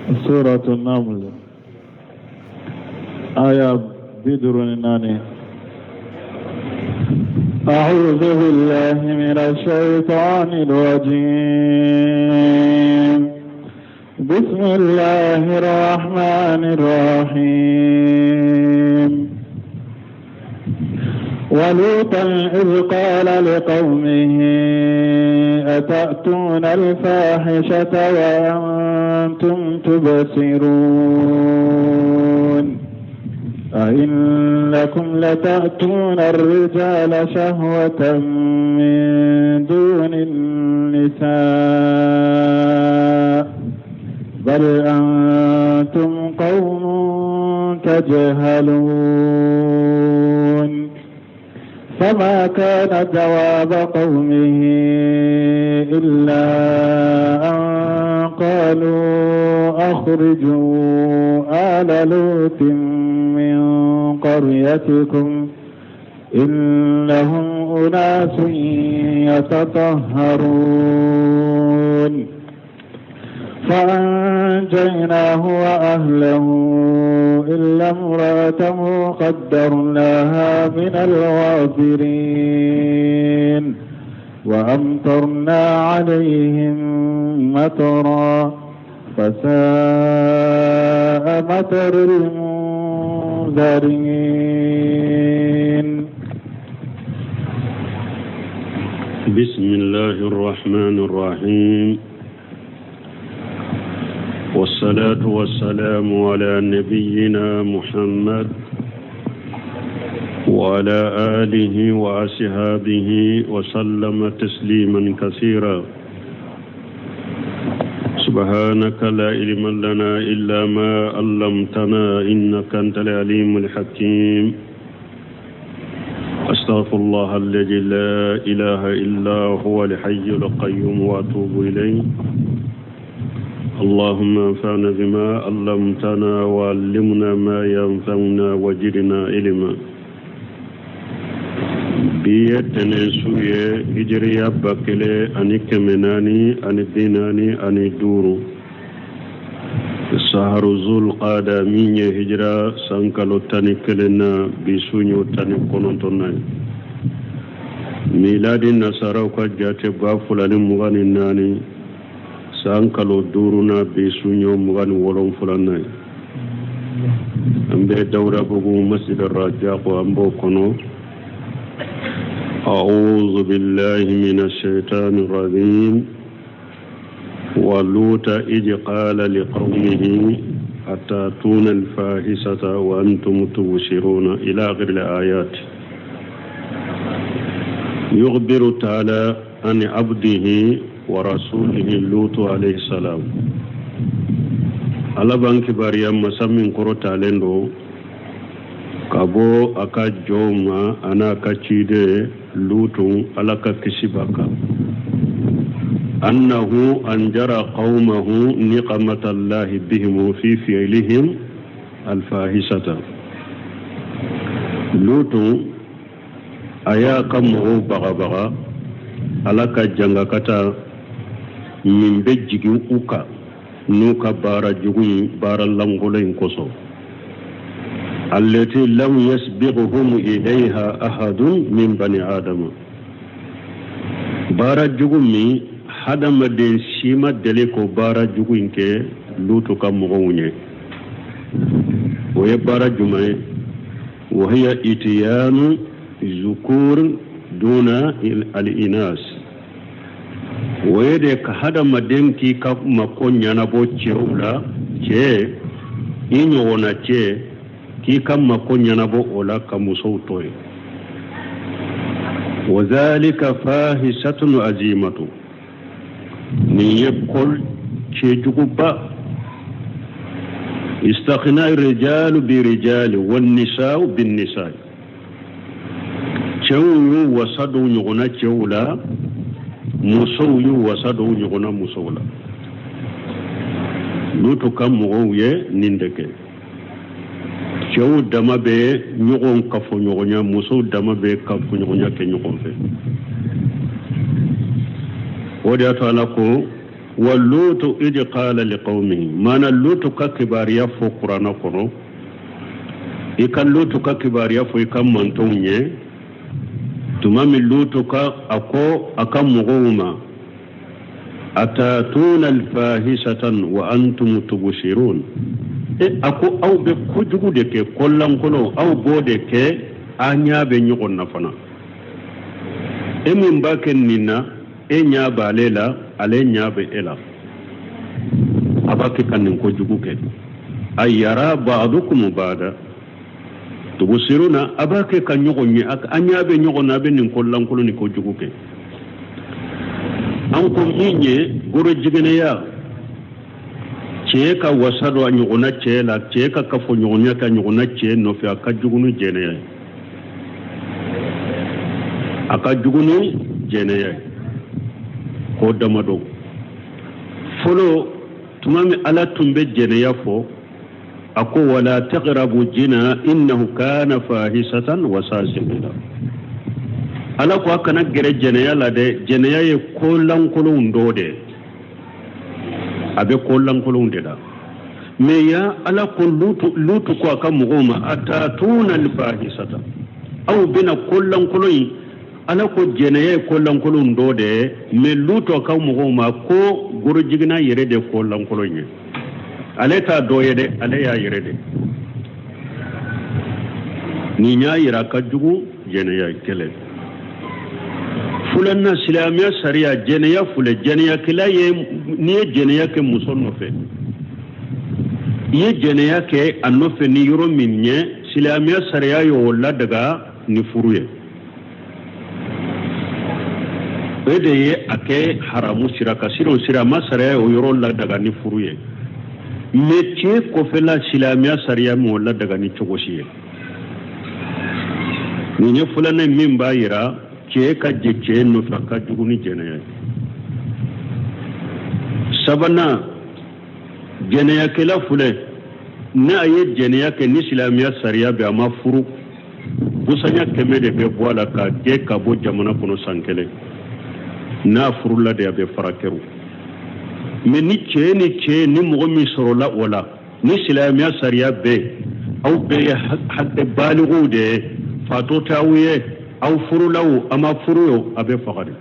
سورة النمل آية بدرناني. أعوذ بالله من الشيطان الرجيم. بسم الله الرحمن الرحيم. ولوطا إذ قال لقومه أتأتون الفاحشة وأنتم تبصرون أئنكم لتأتون الرجال شهوة من دون النساء بل أنتم قوم تجهلون. فما كان جواب قومه إلا أن قالوا أخرجوا آل لوط من قريتكم إنهم أناس يتطهرون. فأنجيناه وأهله إلا امرأته قدرناها من الغابرين وأمطرنا عليهم مطرا فساء مطر المنذرين. بسم الله الرحمن الرحيم. والصلاة والسلام على نبينا محمد وعلى آله وأصحابه وسلم تسليما كثيرا. سبحانك لا علم لنا إلا ما علمتنا إنك أنت العليم الحكيم. أستغفر الله الذي لا إله إلا هو الحي القيوم وأتوب إليه. اللهم انفعنا بما علمتنا وعلمنا ما ينفعنا وزدنا علما. بيتنا سوية هجرية بكلة أني كمناني أني ديناني أني دورو سهر ذو القعدة من هجرة سانكالو تاني كلنا بسونيو تاني كونتوناي ميلادي نصارى وكجاتي بافلاني مغاني ناني sankalo duruna be sunyo mugani wolon fulanay ambe dawra bugu masjid ar-rajaq wa ambo kono. a'udhu billahi minash shaitanir rajim. wa luta id qala liqawmihi atatuna al-fahishata wa antum tubsiruna ila akhir al-ayat. yukhbiru ta'ala an abdihi ورسوله لوط عليه السلام. على بانك باريام مسامين كروتا لندو كابو أكا جوما أنا كتشيد لوط على كسباكا أنه أنجر قومه نقمة الله بهم في فعلهم الفاحشة. لوط أيا كمه بغا على كجنغكتا min be jigin uka nuka bara jugun bara langolain koso allati lam yasbiquhum ilayha ahadun min bani adama. bara jugun mi hadama de shima dele ko bara jugun ke lutu kam mogonye wa bara jumay wa hiya itiyanu zukur duna al-inas. wede ka hada madenki ka makonya na bo cheula che inyo wona che ki kam makonya na bo ola kamusautoy. wazalika fahishatun azimatu ni yekol che juguba. istakhna ar-rijal bi rijal wan nisaa bin nisaa. chewu wasadu nyona cheula musow yu wasado nyogona musowla. lutu kam mogoye nindeke cew dama be nyogon kafo nyogonya muso dama be kafo nyogonya ke nyogon fe. wodi ato ala ko واللوط إذ قال لقومه ما اللوط ككبار يفو قرآن كنو إكا اللوط ككبار يفو إكا منتوني تمام اللوط أكا مغوما أتاتون الفاحشة وأنتم تبصرون أكو أو بكجو دك كلام كنو أو بودك أنيا بنيون نفنا emin baken nina enya balela ale nyabe ela abake kanin ko juguke ayara ba'dukum ba'da tubusiruna abake kan nyogonni anya be nyogonna be nin kollan koloni ko juguke an ko minye goro jigene ya ce ka wasado an nyogonna ce la ce ka kafo nyogonya ka nyogonna ce no fi aka jugunu jene ya aka jugunu jeneye ko damado folo tumami ala tumbe jeneya fo ako wala taqrabu jina innahu kana fahisatan wa sasimila ala ko akana gere jeneya la de jeneya ye kollan kolon ndode abe kollan kolon de da me ya ala ko lutu ko aka mugoma atatuna al fahisata aw bina kollan kolon ala ko jeneye kollan kolon do de me luto ka mo ma ko goro jigina yere de kollan kolonye ale ta do yede ale ya yere de ni nya yira ka jugu jeneya kele fulanna islamiya sariya jeneya fule jeneya kila ye ni jeneya ke musonno fe ye jeneya ke anno fe ni yoro minne islamiya sariya yo wala daga ni furuye ede ye ake haramu siraka sira masara o yoro la daga ni furuye metie ko fela silamiya sariya mo la daga ni chogoshiye ni ne fulana min bayira ke ka jeje no faka juguni jenaya sabana jenaya kala fule na aye jenaya ke ni silamiya sariya be ama furu busanya kemede be boala ka je ka bo jamana kono sankele na furulla de abe farakeru mais ni ni mo mi sorola wala ni silamiya sariya be aw be hadde balighu de fato tawiye aw furulaw ama furuyo abe fagade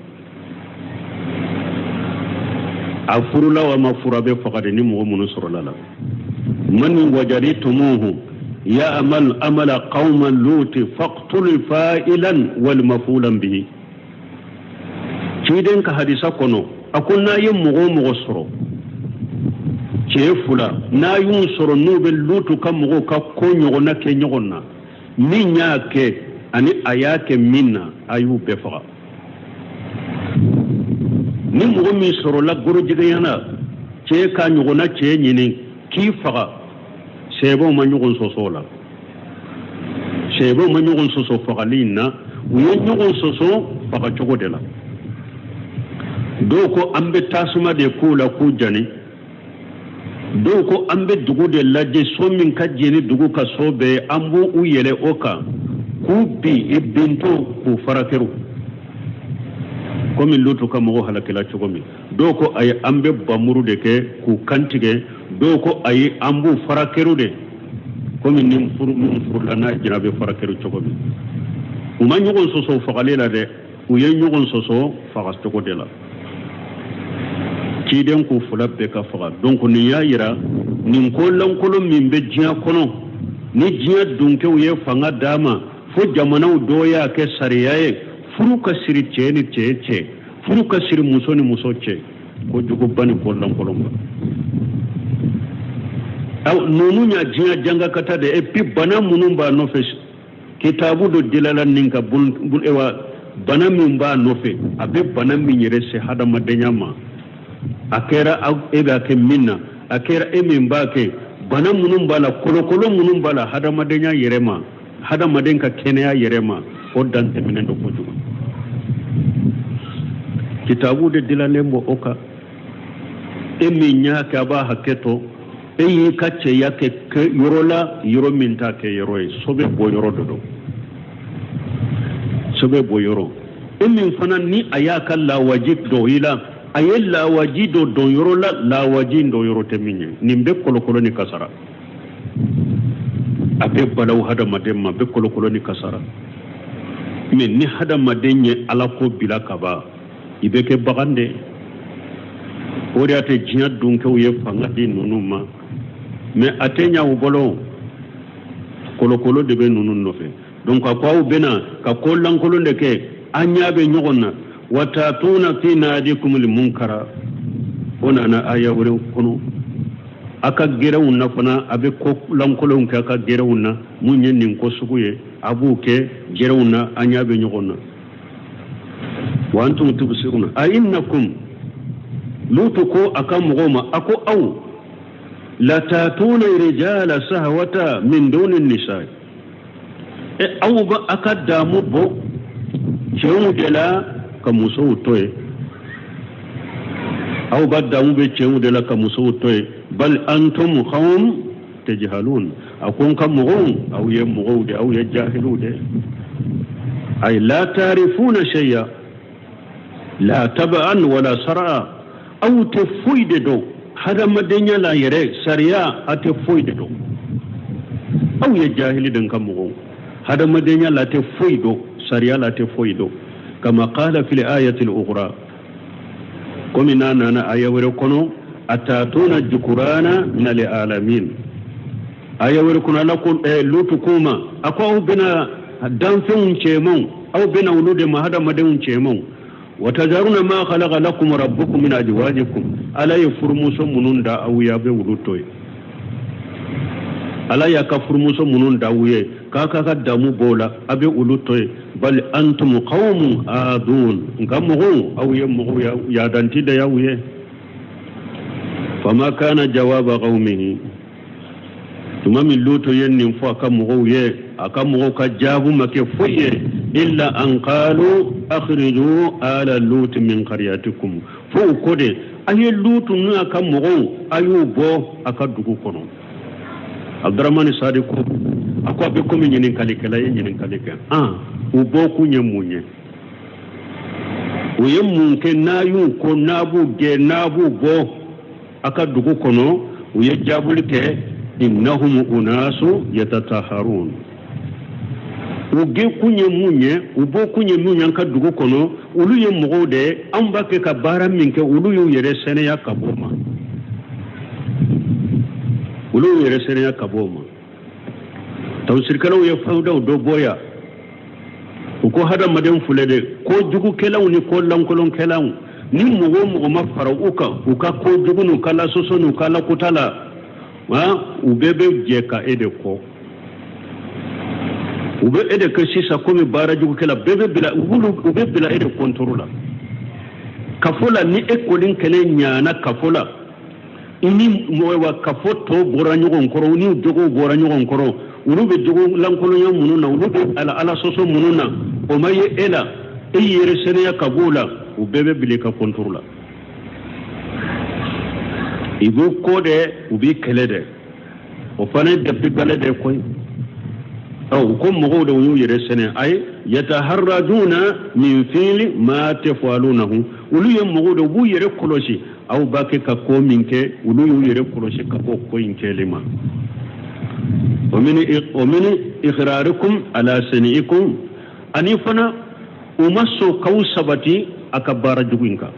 aw furulaw ama furabe fagade ni mo mun sorola la man wajadtumuhu ya amala qauman lut faqtul fa'ilan wal mafulan bihi ciden ka hadisa kono akunna yin mugo soro ce fula na yun soro nobel lutu kan mugo ka ko nyogo na ke nyogo na min ya ke ani ayake minna ayu be faga ni mugo mi soro la goro jiga yana ce ka nyogo na ce nyini ki faga sebo ma nyogo soso la sebo ma nyogo soso faga linna wo nyogo soso faga chogo de la doko ambe tasuma de kula ku jani doko ambe dugu de laje so min ka jeni dugu ka sobe ambu u yele oka ku bi ibinto ku farakeru komi lutu ka mo halakela chogomi doko ay ambe bamuru de ke ku kantige doko ay ambu farakeru de komi nim furu lana jinabe farakeru chogomi uma nyugon soso fagalela de u ye nyugon soso fagas chogo de la ciden ku fulabbe ka faga donc ni ya yira nin kollan kolon min be jiya kono ni jiya dunke uye fanga dama fo jamanaw doya ke sariyaye furu ka siri ceni cece furu ka siri musoni musoce ko jugo bani kollan kolon ba aw nonu nya jiya janga kata de e pi bana munum ba no fe kitabu do dilala ninka bul ewa bana min ba no fe abe bana min yere se hada madanyama akera ebe ake minna akera emin bake bana munun bala kolokolo munun bala hada madenya yerema hada madenka kenya yerema odan teminen do kuju kitabu de dilalembo oka eminya ka ba haketo eyi kace yake yorola yoro minta ke yoroy sobe bo yoro dodo sobe bo yoro emin fanan ni ayaka la wajib do ila ayel la wajido don yoro la wajindo yoro teminye nimbe kolokolo ni kasara abe balaw hada mademma be kolokolo ni kasara men ni hada madenye ala ko bila kaba ibeke bagande ori ate jinya dunke uye fangati nunuma mais atenya ubolo kolokolo de be nunun nofe donc akwa ubena ka kollankolo ndeke anyabe nyogonna watatuna fi nadikum almunkara ona na aya wore kono aka gerewunna fana abe kollankolo nke aka gerewunna munye nin ko suguye abuke gerewunna anyabe nyogonna wa antum tubsiruna a innakum lutuko akam goma ako aw la tatuna rijala sahwata min duni nisa aw ba akadamu bo chewu dela kamuso toye aw badamu be chewu dela kamuso toye bal antum qawm tajhalun akon kam mugun aw yemugode aw yajahilude ay la tarifuna shay'a la tab'an wala sar'a aw tafuyde do hada madenya la yere sariya ate foyde do aw ya jahili dan kamugo hada madenya la te foydo sariya la te foydo kama qala fil ayati al-ukhra komina nana ayawre kono atatuna jukurana min al-alamin ayawre kono la ko lutukuma akwa bina danfun chemon aw bina wulude ma hada maden chemon وتذرون ما خلق لكم ربكم من أزواجكم ألا يفرموس منون دا أو يابي ولوتوي ألا يكفرموس منون دا ويه كاكا دامو بولا أبي ولوتوي بل أنتم قوم آذون نكمغو أو يمغو يا دانتي دا يويه فما كان جواب قومه ثم من لوتو ينن فاكمغو يه أكمغو كجابو مكفويه إلا أن قالوا أخرجوا آل اللوت من قرياتكم فوقود أي اللوت ناكا مغو أيو بو أكدوكو كنو عبد الرحمن صادق أكوا بكم ينين كاليكلا ينين كاليكا وبوكو نموني ويمونك نايو كو نابو جي نابو بو أكدوكو كنو ويجابو لك إنهم أناس يتطهرون uge kunye munye ubo kunye munye anka dugu kono ulu ye mugode amba ke ka bara minke ulu yu yere sene ya kaboma ulu yere sene ya kaboma tawsir kala ye fawda do boya ko hada maden fulede ko jugu kelaw ni ko lankolon kelaw ni mugo mafara uka ko jugu no kala soso no kala kutala wa ubebe jeka ede ko ube ede kasisa komi barajugo kala bebe bila ube bila ede controla kafola ni ekolin kele nyana kafola ini mowa kafoto boranyo nkoro ni jogo boranyo nkoro ulube jogo lankolo nya mununa ulube ala soso mununa o maye ela eyere sene ya kabula ubebe bila ka controla ibu kode ubi kelede o fane de pibalede koy أو كم مغود ويرسنا أي يتهرجون من فعل ما تفعلونه ولو يمغود ويركلوشي أو باكي كاكو منك ولو يركلوشي كاكو كوين كلمة ومن إخراركم على سنئكم أني فنا ومسو كوسبتي أكبار جوينكا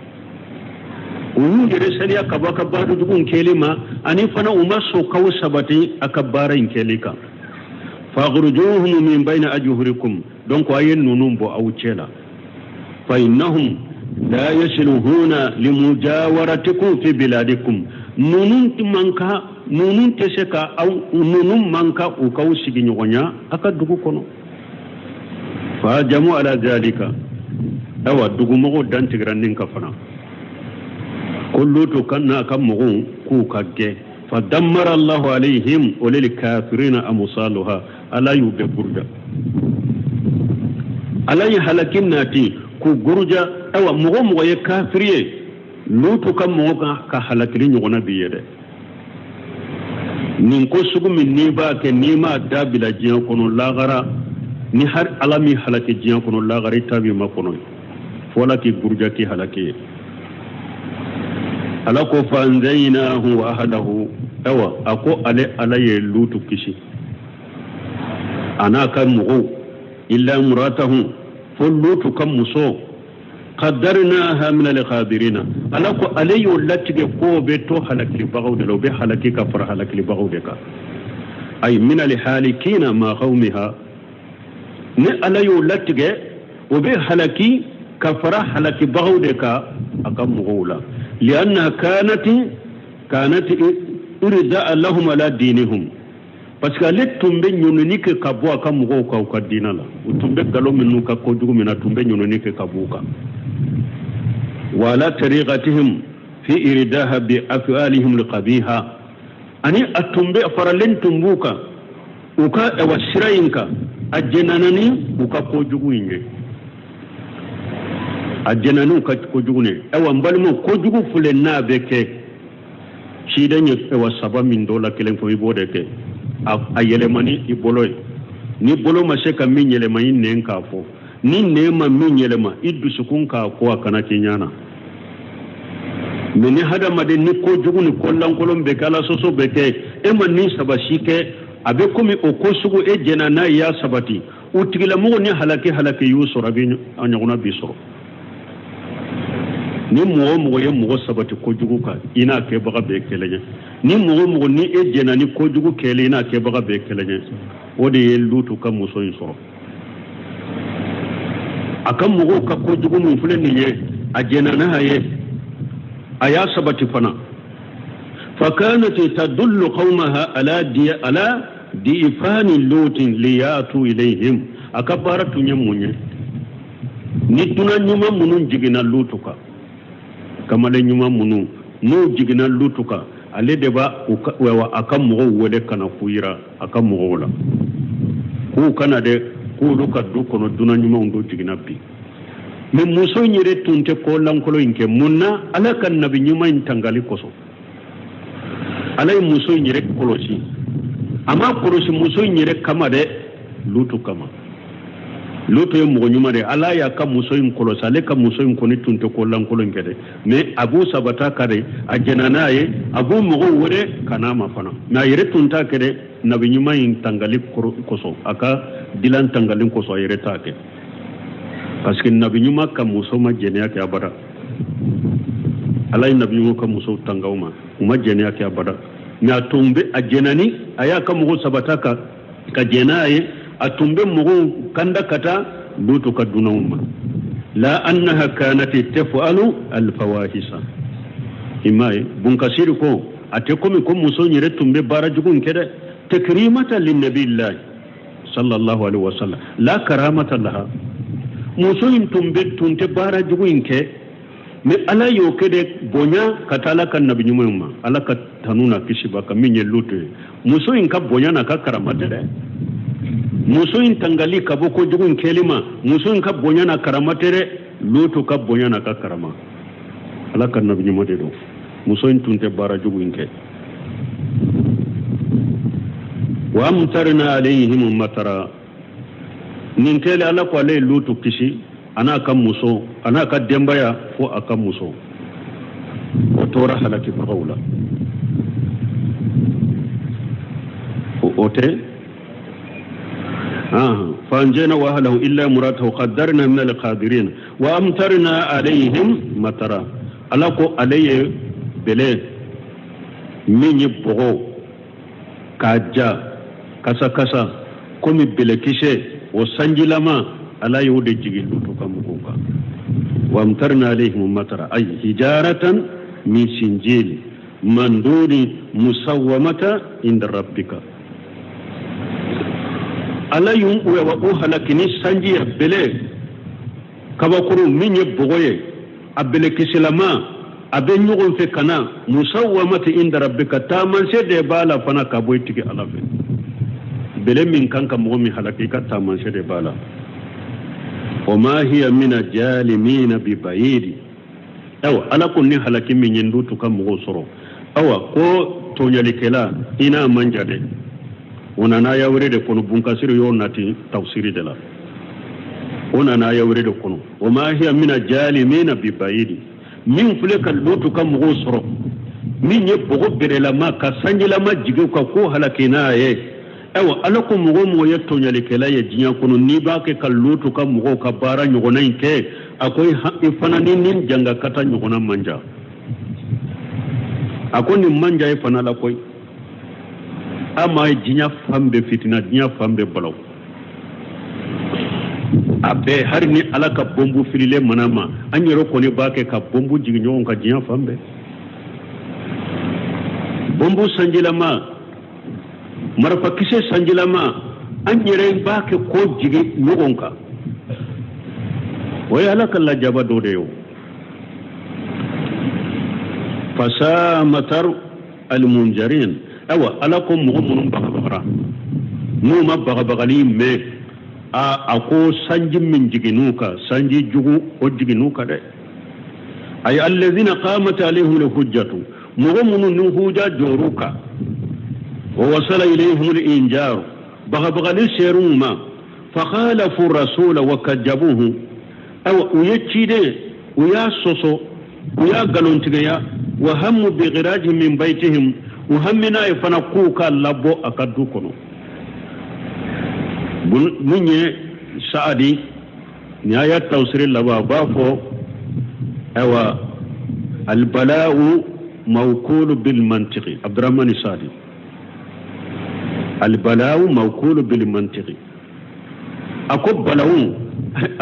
ولو يرسنا كبار جوين كلمة أني فنا ومسو كوسبتي أكبار كلمة فاخرجوهم من بين أجهركم دونك أين ننبو أو تشيلا فإنهم لا يسلهون لمجاورتكم في بلادكم نونون تسكا أو نونون منكا وكاو سيجي نغنيا أكدوكو كونو فاجموا على ذلك أو أدوكو مغو دان تغرانين كفنا كل تكنا كمغو كوكا جي فدمر الله عليهم وللكافرين أمصالها ألا يبقرد ألا يهلكين ناتي كو قرجة أو مغم غير كافرية لوتو كم مغا كهلكين يغنى بيده ننكو سوغ من نيبا كنيما دابلا جيان كونو لاغرا نهار علامي هلكي جيان كونو لاغرا تابي ما كونو فولا كي قرجة كي هلكي ala ko fa anzaynahu wa ahlahu awa ako ala ye lutu kishi ana kan mugo illa muratahu fo lutu kan muso qaddarnaha min al-khabirina ala ko alayo latige ko be to halakli bagawde lo be halaki ka far halakli bagawde ka ay min al-halikina ma qawmiha ni alayo latige o be halaki ka far halaki bagawde ka akam mugula lianna kanat irda lahum ala dinihim parce que les tumbe nyononi ke kabo akam mugo ka dinala tumbe galo minu ka ko jugu mina tumbe nyononi ke kabuka wala tariqatihim fi irdaha bi af'alihim liqabiha ani atumbe faralen tumbuka uka wasirayinka ajenanani uka ko jugu inge ajenanu ka ko jugu ne ewa mbalmo ko jugu fule na beke shi danye ewa saba min dola kelen ko ibode ke a yelemani iboloy ni bolo ma se ka min yelema yin nen ka fo ni ne ma min yelema iddu sukun ka ko akana kinyana meni hada made ni ko jugu ni kollan kolon be kala soso be ke e man ni sabashi ke abe komi o ko sugu e jenana ya sabati utigila mo ni halake yuso rabi anyaguna biso ni mo ye mo sabati ko jugu ka ina ke baga be kelenya ni mo ni e jena ni ko jugu kele ina ke baga be kelenya wode ye lutu kam muso insoro akam mo ka ko jugu mun fulen ni ye a jena na haye aya sabati fana fa kanat tadullu qaumaha ala di'fani lutin liyatu ilayhim akabaratu nyamunye ni tuna nyuma munun jigina lutuka kamale nyuma munu no jigina lutuka ale deba wa akam mo wode kana kuira akam mo wala ku kana de ku luka du kono duna nyuma ndo jigina bi me muso nyire tunte ko lankolo inke munna ala kan nabi nyuma intangali koso alay muso nyire kolosi ama kolosi muso nyire kama de lutu kama lutu ye mo nyuma de ala ya ka muso in kolosa ale ka muso in koni tunte ko lankolo inke de me abu sabata kare ajenana ye abu mo wore kana ma fana na yire tunta kede nabi nyuma intangali koso aka dilan tangalin koso yire take parce que nabi nyuma ka muso ma jenya ke abada alay nabi nyuma ka muso tangawma uma jenya ke abada na tumbe ajenani aya ka mugo sabataka ka jenaye atumbe mugo kanda kata lutu ka dunawma la annaha kanat taf'alu al fawahisa imay bun kasiri ko ate komi ko muso nyire tumbe barajugun kede takrimatan lin nabiyllah sallallahu alaihi wasallam la karamata laha muso in tumbe tunte barajugun ke me ala yo kede bonya katala kan nabi nyuma ala ka tanuna kishiba ka minye lutu muso in ka bonya na ka karamata de muso in tangali ka boko jugun kelima muso in ka bonya na karamata de lutu ka bonya na ka karama ala kan nabi nyuma de do muso in tunte barajugun ke wa amtarna alaihim matara nin tele ala ko ale lutu kishi ana kan muso ana ka dembaya ko akan muso o tora halaki fawla ote فانجينا واهله الا مراته قدرنا من القادرين وامطرنا عليهم مطرا الاكو عليه بله من يبغو كاجا كسا كسا كومي بلكيشه وسنجلما على يود جيل لوتوكا وامطرنا عليهم مطرا اي حجاره من سنجيل مندود مسومه عند ربك ala yun uwe wa halakini sanji ya bele kabakuru minye bogoye abele kisilama abe nyugon fe kana musawwamati inda rabbika taman se de bala fana kaboy tigi alafe bele min kanka mo mi halaki ka taman se de bala wama hiya min ajalimin bi bayidi aw ala kunni halaki min yendutu kam mo soro awa ko to nyalikela ina manjade ona na ya wure de kono bunkasiru yo nati tafsiri de la ona na ya wure de kono wama hiya min ajalimin bi bayidi min fule ka lutu ka mogo soro min ye bogo berelama ka sanjilama jige ka ko halakina ye ewa ala ko mogo mo ye tonyali kela ye dinya kono ni ba ke ka lutu ka mogo ka bara nyogona inke akoy ifana nin janga kata nyogona manja akoni manja e fana la koy ama dinya fambe fitina dinya fambe balaw abe har ni ala ka bombu filile manama anyero ko ni bake ka bombu jigi nyon ka dinya fambe bombu sanjilama marfa kise sanjilama anyere bake ko jigi nyon ka way ala kala jaba do de yo fasamatar almunjarin awa ala ko mu'minun bagabara mu ma bagabagali me ako sanji min jiginuka sanji jugu o jiginuka de ay alladhina qamat alaihim alhujjatu mu'minun huja joruka wa wasala ilayhim alinjar bagabagali seruma fakhalafu rasul wa kajabuhu aw uyachide uya soso uya galontiga wa hammu bi ghirajihim min baytihim wa hammina yafana kuka labo akadu kono munye saadi ni aya tawsir laba bafo awa albala'u mawkul bil mantiqi abdurrahman saadi albala'u mawkul bil mantiqi ako bala'u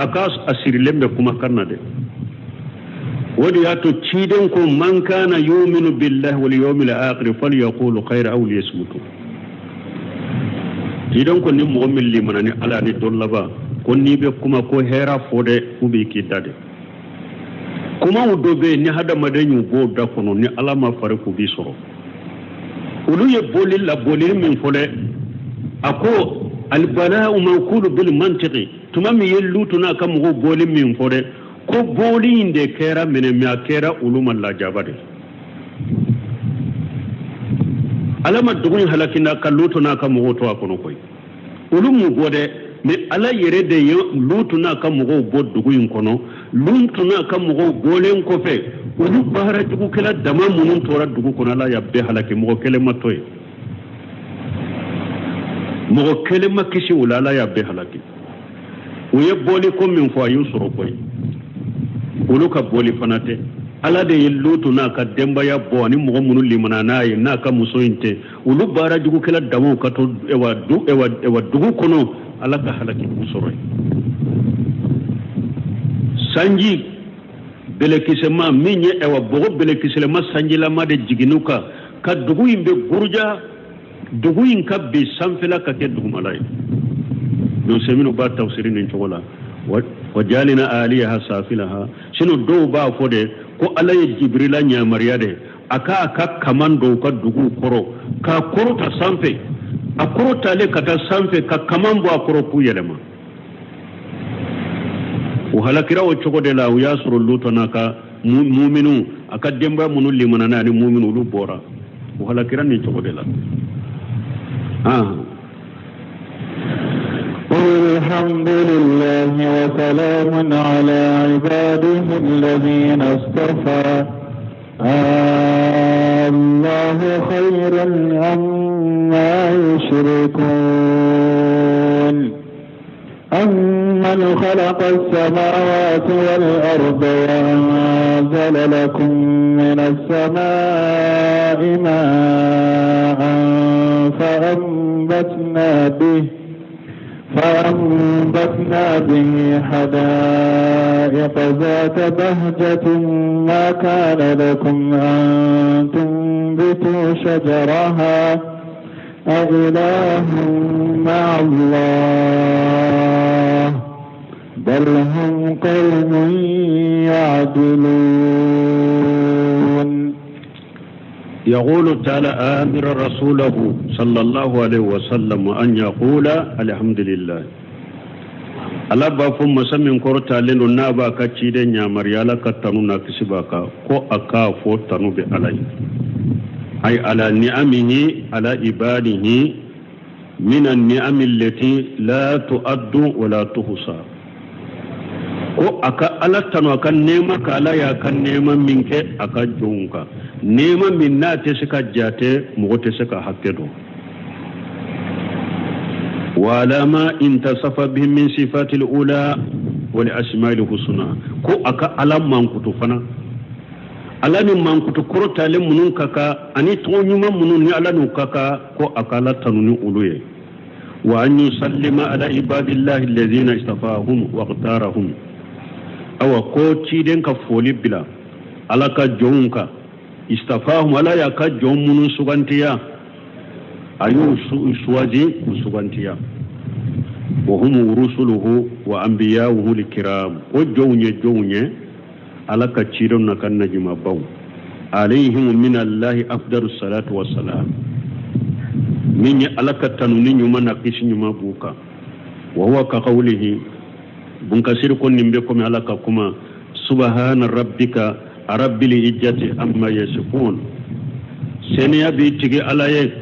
akas asirilembe kuma karnade wadi yato ciden ko man kana yu'minu billahi wal yawmil akhir falyaqulu khayra aw liyasmutu idan ko ni mu'min limana ni ala ni dollaba ko ni be kuma ko hera fode ubi ki dade kuma udobe ni hada madanyu bo da kono ni ala ma fare ko bi soro ulu ye bolil la bolil min fole ako al bala'u mawkul bil mantiqi tumami yellutuna kam go bolil min fode ko boli inde kera mene mi akera uluma la jabade alama dugun halakina kalluto na kan mugo to akono koy ulumu gode me ala yere de lutu na kan mugo bod dugun kono lutu na kan mugo bolen ko fe ulu bahara dugu kala dama munun tora dugu kono la yabbe halaki mugo kele matoy mugo kele makisi ulala yabbe halaki uye boli ko min fo ayusuro koy ulu ka boli fanate ala de yellutu na ka demba ya bo ni mo munu limana na yi na ka muso inte ulu bara jugu kala dawo ka to ewa dugu kono ala ka halaki musoro sanji bele kisema minye ewa bogo bele kisema sanji la ma de jiginuka ka dugu imbe gurja dugu inka bi samfela ka ke dugu malai no semino ba tafsirin en chogola wajalina aliyaha safilaha sino do ba fode ko ala ye jibrila nya mariyade aka kamando ka dugu koro ka koro ta sanfe akoro tale kata sanfe ka kamambo akoro pu yelema o halakira o chogo de la yasru lutana ka mu'minu aka demba munu limana na ni mu'minu lu bora o halakira ni chogo de la الحمد لله وسلام على عباده الذين اصطفى الله خير عما يشركون أمن خلق السماوات والأرض وأنزل لكم من السماء ماء فأنبتنا به حدائق ذات بهجة ما كان لكم أن تنبتوا شجرها أإله مع الله بل هم قوم يعدلون يقول تعالى آمر رسوله صلى الله عليه وسلم أن يقول الحمد لله ala ba fo masamin korta lendo na ba ka cide nya mariyala ka tanu na kisibaka ko aka fo tanu be alai ay ala ni'amihi ala ibadihi min an-ni'am allati la tu'addu wa la tuhsa ko aka alattano akan nema ka ala ya kan nema minke aka jonka nema min na te sika jate mo te sika hakkedo wala ma intasafa bihi min sifati al-ula wa li asma'il husna ko aka alam mankutu fana alani mankutu korota le munun kaka ani to nyuma munun ni alanu kaka ko aka alattano ni uluye wa an yusallima ala ibadillahi alladhina istafahum wa ikhtarahum awa ko ciden ka foli bila ala ka jonka istafahum ala ya ka jon munun sugantiya ayu suwaji sugantiya wa hum rusuluhu wa anbiya'uhu likiram ko jonye ala ka cidon na kan najima baw alaihim min allahi afdalus salatu wassalam min ya ala ka tanuni nyuma na kishi nyuma buka wa huwa ka qawlihi bun kasir kon nimbe ko mi alaka kuma subhana rabbika rabbil izzati amma yasifun seniya bi tigi alaye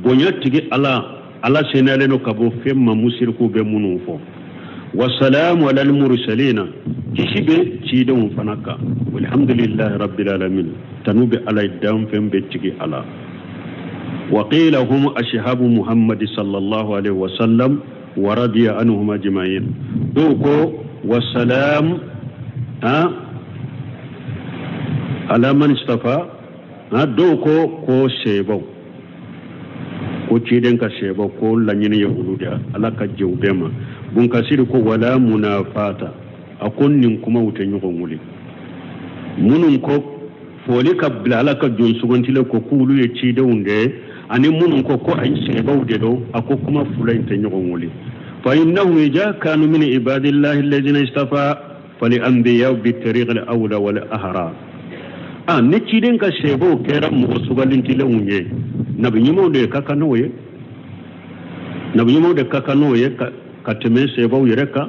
bonya tigi ala senale no kabo femma musirku be munu fo wassalamu alal mursalin kishibe cidon fanaka walhamdulillahi rabbil alamin tanube alay dam fembe tigi ala wa qila hum ashabu muhammad sallallahu alaihi wasallam ورضي عنهم اجمعين دوكو والسلام على من اصطفى دوكو كو شيبو ko ciden ka sheba ko lanyini yahuda alaka jewbema bun kasiri ko wala munafata akonnin kuma wutan yugo nguli munun ko foli ka bla alaka jon sugontile ko kulu ye cidewunde ani munun ko ay sheba wudedo ako kuma fulay tan yugo nguli fa innahu ja kanu min ibadillahi alladhina istafa fali anbiya bi tariq al-awla wal ahra ne ciden ka sheba kera mu sugalintile unye nabi nyimo de kakanoye kateme sebo yereka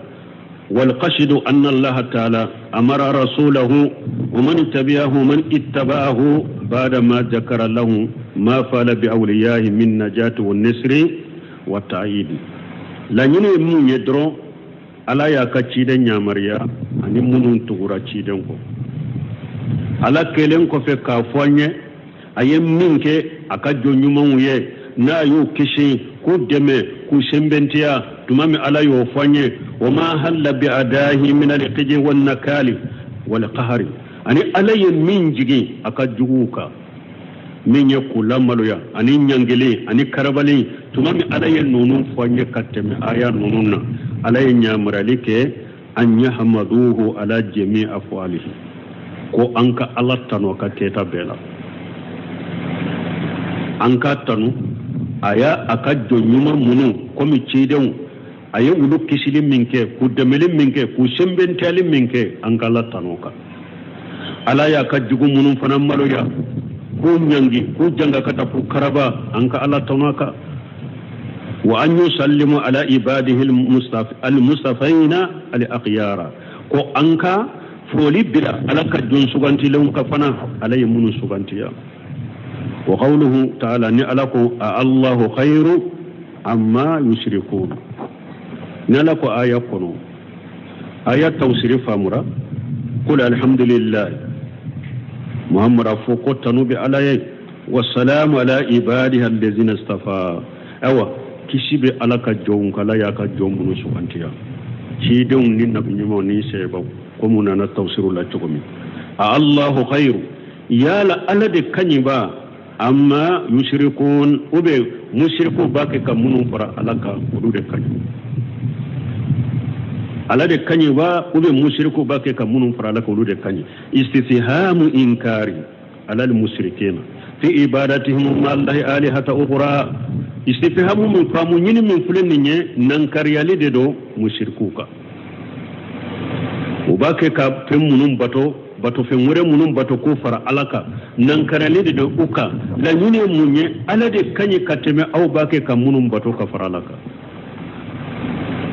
wal qasidu anna allah ta'ala amara rasulahu wa man tabi'ahu man ittaba'ahu ba'da ma zakara lahu ma fala bi awliyahi min najati wan nasri wa ta'id la nyine mun yedro ala ya ka ciden nyamariya ani munun tugura ciden ko ala kelen ko fe ka fonye ayem minke aka jonyuman wuye na yu kishi ku deme ku shembentiya tumami ala yo fanye wa ma halla bi adahi min al-qiji wan nakali wal qahri ani alaye min jigi aka juguka min ya kulamalu ya ani nyangele ani karabali tumami alaye nunun fanye kateme aya nununna alaye nyamralike an yahmaduhu ala jami' afwalihi ko anka alattano ka teta bela an ka tanu aya aka jonyuma munu komi ciden aya wulu kisilin minke ku demelin minke ku sembentalin minke an ka latano ka ala ya ka jugu munu fana maloya ku nyangi ku janga kata ku karaba an ka alatano ka wa an yusallimu ala ibadihi al-mustafaina al-aqyara ko an ka foli bila ala ka jon suganti lon ka fana alay munu sugantiya وقوله تعالى نألكو الله خير عما يشركون نألكو آية قنو آية توسير فامرا قل الحمد لله محمد فوق تنوب عليه والسلام على عبادها الذين اصطفى أوا كشبه على كجون كلا يا كجون منو سوانتيا شيدون نبي نموني سيبو كمونا نتوسير الله تقومي الله خير يا لا ألد كنيبا amma yushrikun ube mushriku bake kan munun fara alaka kudu de kanyi ala de kanyi ba ube mushriku bake kan munun fara alaka kudu de kanyi istifhamu inkari ala al mushrikina fi ibadatihim ma allahi alihata ukhra istifhamu min famu nyini min fulen nye nan kariyali de do mushrikuka ubake ka fem munun bato fen wure munun bato ko fara alaka nan karale de uka la nyune munye ala de kanyi kateme au bake ka munun bato ka fara alaka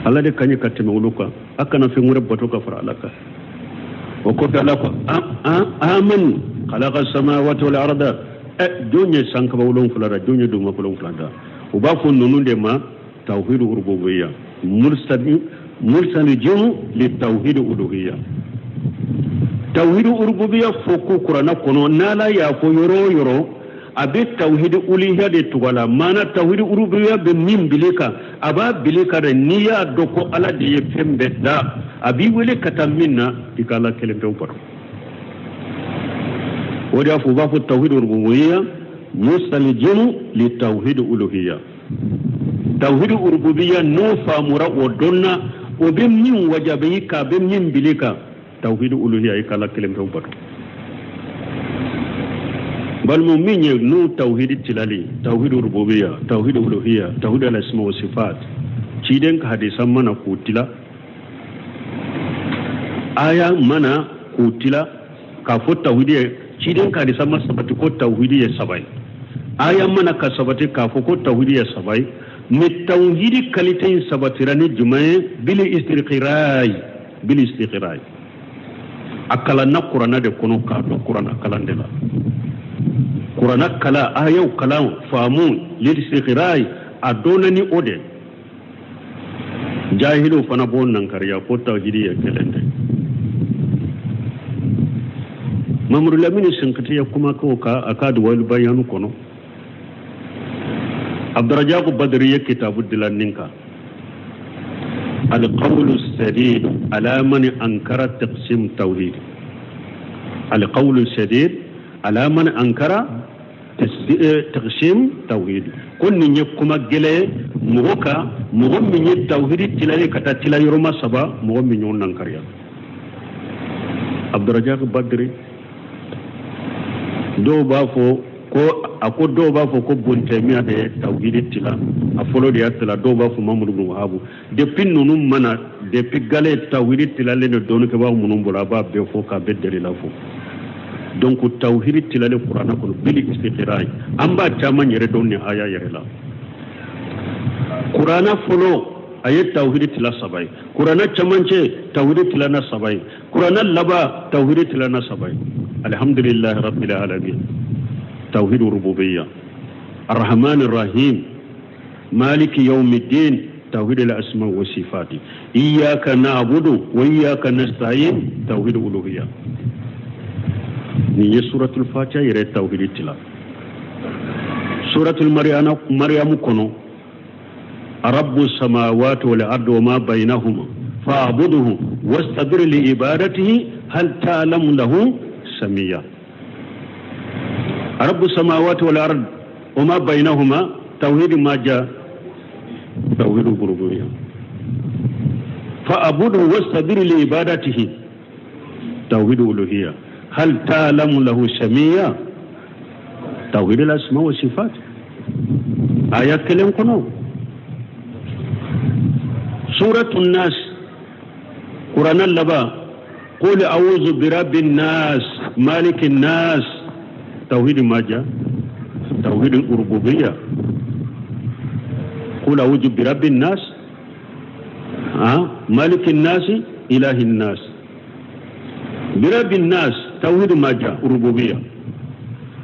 ala de kanyi kateme uluka akana fen wure bato ka fara alaka wa ko alaka aman khalaqa samawati wal arda donye sanka bawlon fulara donye duma fulon fulada uba ko nonu de ma tauhidu rububiyya mursalijimu litawhid uluhiyya tawhid rububiyya foku qur'ana kono nala ya fo yoro abe tawhid uluhiyya de tugala mana tawhid rububiyya be min bilika aba bilika da niya doko ala de yefembe da abi wele kataminna ikala kelente uparo wadi afu ba fu tawhid rububiyya mursalijimu litawhid uluhiyya tawhid rububiyya no famura odonna o be min wajabe ka be min bilika tawhid uluhiyya ikala kelente uparo bal mu'min nu tawhid tilali tawhid rububiyya tawhid uluhiyya tawhid al-asma wa sifat ciden ka hadisan mana kutila aya mana kutila ka fo tawhid ciden ka hadisan mana sabati ko tawhid ya sabai aya mana ka sabati ka fo ko tawhid ya sabai mi tawhid kalitain sabatirani jumae bil istiqrai akala na qur'ana de kono ka do qur'ana kalandela qur'ana kala ayaw kala famu lil istiqrai adonani ode jahilu fana bon nan kariya ko tawhidi ya kelende mamru lamini sinkati ya kuma ko ka akadu wal bayanu kono abdurrazzaq badri ya kitabu dilanninka القول السديد على من أنكر تقسيم توحيد القول السديد على من أنكر تقسيم توحيد كن يكما جلي مغوكا مغمين التوحيد تلاي كتا تلاي رما سبا مغمين ننكريا عبد الرزاق بدري دو بافو ko do ba fo ko bontemiya de tawhid tila a folo de atla do ba fo mamud ibn wahab depuis nunu mana depuis gale tawhid tila le do ke ba munum bula ba be fo ka be dere la fo donc tawhid tila le qur'ana ko bil istiqrai amba tama nyere don ne aya yere la qur'ana folo ayat tawhid tila sabai qur'ana chamanche tawhid tila na sabai qur'ana laba tawhid tila na sabai alhamdulillah rabbil alamin توحيد الربوبية الرحمن الرحيم مالك يوم الدين توحيد الأسماء والصفات إياك نعبد وإياك نستعين توحيد الألوهية نيجي سورة الفاتحة يرى توحيد التلا سورة مريم كنو رب السماوات والأرض وما بينهما فاعبده واستبر لعبادته هل تعلم له سميا رب السماوات والأرض وما بينهما توحيد ما جاء توحيد الربوبية فأعبده واستبر لعبادته توحيد الألوهية هل تعلم له سميا توحيد الأسماء والصفات آيات كلام كنو سورة الناس قرآن اللبا قل أعوذ برب الناس مالك الناس توحيد ما جاء توحيد الربوبية قل أعوذ برب الناس مالك الناس إله الناس برب الناس توحيد ما جاء الربوبية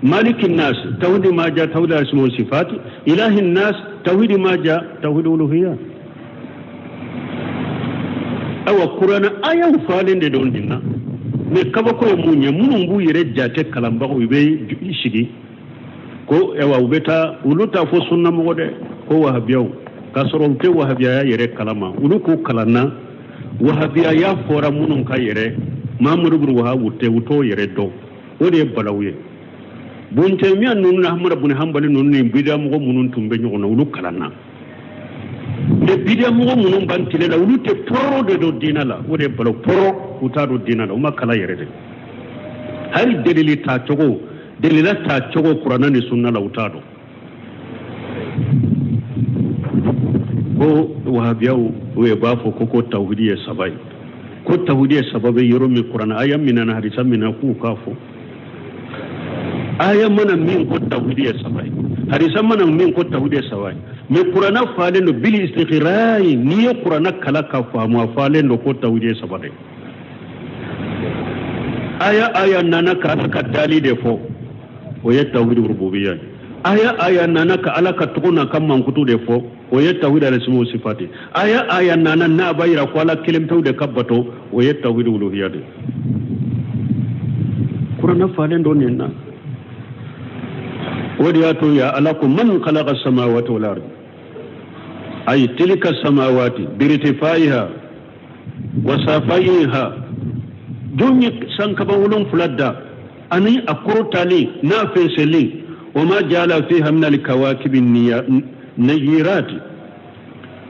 مالك الناس توحيد ما جاء توحيد الأسماء والصفات إله الناس توحيد ما جاء توحيد الألوهية أو القرآن آية فالين دون دينا me kaba ko munye munungu yere jate kalamba ko be shigi ko ewa ubeta uluta fo sunna mo de ko wahabiyaw kasoro ke wahabiya yere kalama ulu ko kalana wahabiya ya fora munun ka yere mamuru bur wahabu te wuto yere do wode balawye bunte mi annun ahmad ibn hanbali nun ni bidam ko munun tumbe nyono ulu kalana de bidam ko munun bantile la ulu te pro de do dinala wode balaw pro utado dinala uma kala yere de hay delili ta togo delila ta togo qur'ana ni sunna la utado ko wahabiyaw we bafo ko tawhidiyya sabai ko tawhidiyya sababe yoro mi qur'ana ayam minana hadisa mina ku kafo ayam mana min ko tawhidiyya sabai hadisa mana min ko tawhidiyya sabai mi qur'ana falendo bil istiqrai ni qur'ana kala ka famu falendo ko tawhidiyya sabai aya nana ka dali de fo o ya tawhid rububiyya aya nana ka ala ka tuguna kan mankutu de fo o ye tawhid al ismu sifati aya nana na bayira ko ala kelim tawde kabbato o ye tawhid uluhiyya de qur'ana falen do nenna ودياتو يا ألاكم من خلق السماوات والأرض أي تلك السماوات بارتفاعها وصفائها دوني سانكبولون فلدا أني أقرتالي نافسلي وما جعل فيها من الكواكب النيرات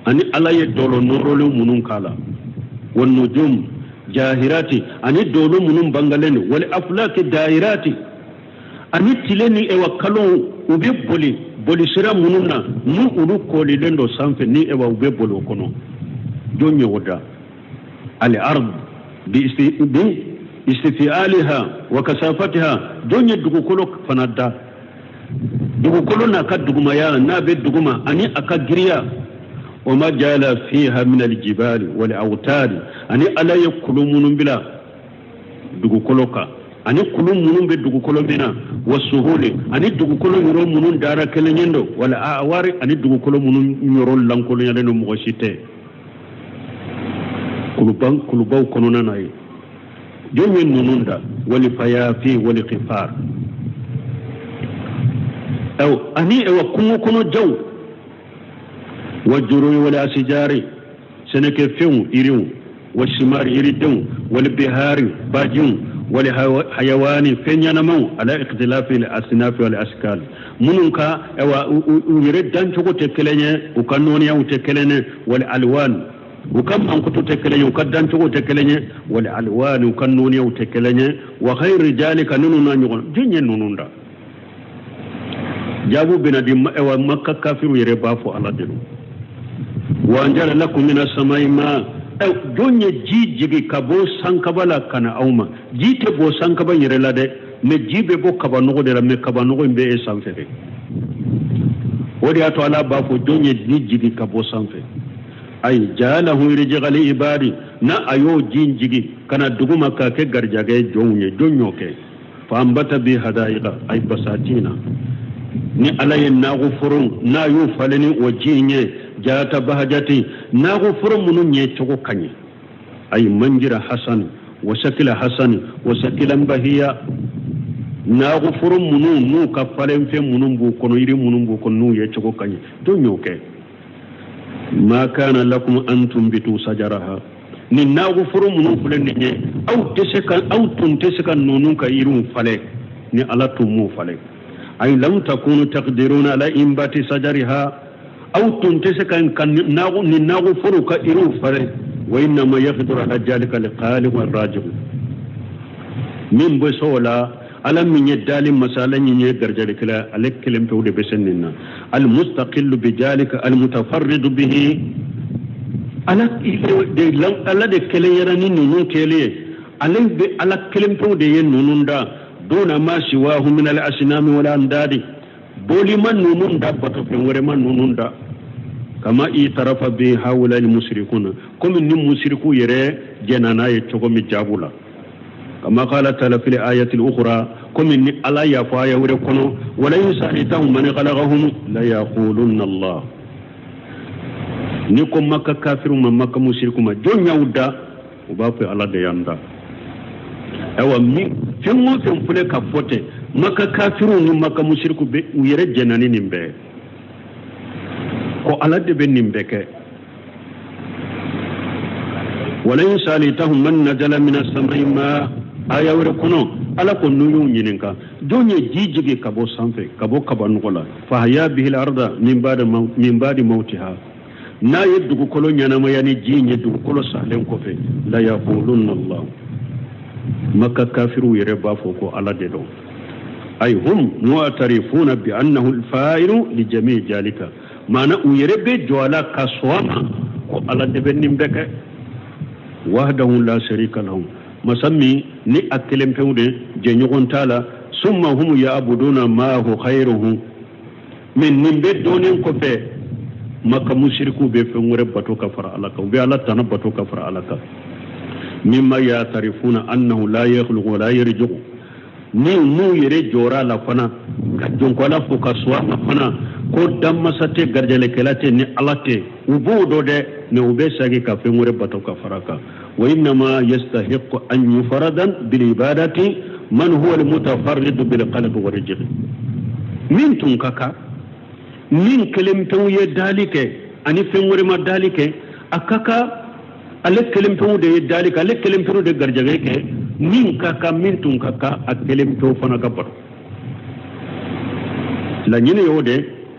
أني ألا يدولو نورولو منون كالا والنجوم جاهراتي أني دولو منون بانغالين والأفلاك دائراتي ani tileni ewa kalon ube boli sira mununa nu ulu koli lendo sanfe ni ewa ube boli okono jonyo wada al ard bi istifialiha wa kasafatiha jonyo dugukolo fanada dugukolo na ka duguma ya na be duguma ani aka giriya وما جعل فيها من الجبال والأوتاد أني ألا يكلوا منهم بلا دغكلوكا أني كلوا منهم بدغكلو بنا والسهول أني دغكلو يرون منهم دارا كلنيندو ولا أواري أني دغكلو منهم يرون لانكلو يالنو مغشيته كلوباو كنونا ناي جميع منوندا ولفيافي ولقفار أو أني أو كنو جو والجروي والأشجار سنكفيون إيريون والشمار إيريدون والبهار باجون والحيوان فينيانمو على اختلاف الأصناف والأشكال منونكا ويريد دانشوكو تكليني وكانونيا وتكليني والألوان وكم أنكتو تكليني وكدانشوكو تكليني والألوان وكانونيا وتكليني وغير ذلك نونونا نيغون جيني نونوندا جابوا بنا دي مكة كافر يربافو على دينو وانجل لكم من السماء ما دوني جي جيبي كابو سانكبالا كان اوما جي تبو سانكبا يرلا دي مي جيبي بو كابا نوغو دي مي كابا نوغو مبي اي سانفي ودي اتو على بافو دوني جي جيبي كابو سانفي اي جاله رجال عبادي نا ايو جين جيجي كان دوغما كاكي غرجاغي جونيوكي فانبت بي حدائق اي بساتينا ni alaye nago furun na yu faleni wajinye jata bahajati nago furun munun ye chogo kanye ay manjira hasan wa shakila hasan wa shakilan bahiya nago furun munun nu ka falen fe munun bu kono iri munun bu kono ye chogo kanye do nyoke ma kana lakum antum bitu sajaraha ni nago furun munun fulen ni au tuntesekan nonun ka irun fale ni alatu mu fale أي لم تكونوا تقدرون على إنبات شجرها أو تنتسك كان ناغو فروك إرو فري وإنما يقدر على ذلك القالب والراجع من بسولا على من يدال مسالا ينيقر ذلك عليك كلم تولي بسننا المستقل بذلك المتفرد به على دي كلي يراني نونو كلي على كلم تولي نونو دا دون ما سواه من الأصنام والأنداد بولي من نونون دا بطفن ورمان نونون دا كما اعترف به هؤلاء المشركون كم ان المشركو يرى جنانا يتشكو مجابولا كما قال تعالى في الآية الأخرى كم ان ألا يفايا وركونو ولا يسألتهم من خلقهم لا يقولون الله نيكم مكة كافر من مكة مشركو ما جون يودا وبافي على دياندا awa mi fengo fen fule ka fote maka kafiru ni maka mushriku be yere jenani nimbe ko alade be nimbe ke wala yusalitahum man najala min as-samai ma aya wore kono ala ko nuyu nyininka donye jijige kabo sanfe kabo kabanugola fa haya bihi al-arda min ba'di mautiha na yeddu ko lo nyana ma yani jinye du ko lo salen ko fe la yaqulunna allah مكة كافر يربافوك على دلو أي هم معترفون بأنه الفاعل لجميع ذلك ما يربي جوالا كسواما على دبن بك وحده لا شريك لهم مسمي ني أكلم فيودي جنيغون تالا ثم هم يعبدون ما هو خيره من نمبت دونين كفي مكة مشركو بفن وربطو كفر على كوبي على تنبطو كفر على كوبي مما يعترفون أنه لا يخلق ولا يرجع ni nu yere jora la fana ka jonkola fo ka suwa la fana ko dammasate garjale kelate ni alate ubu do de ne ube sagi ka fengure bato ka faraka wa inna ma yastahiqu an yufaradan bil ibadati man huwa al mutafarrid bil qalbi wa rijl min tun kaka min kelim tawye dalike ani fengure ma dalike akaka ale kelim tawu de dalike ale kelim tawu de garjage ke min kaka min tun kaka a kelim tawu fana ka bato la nyine yode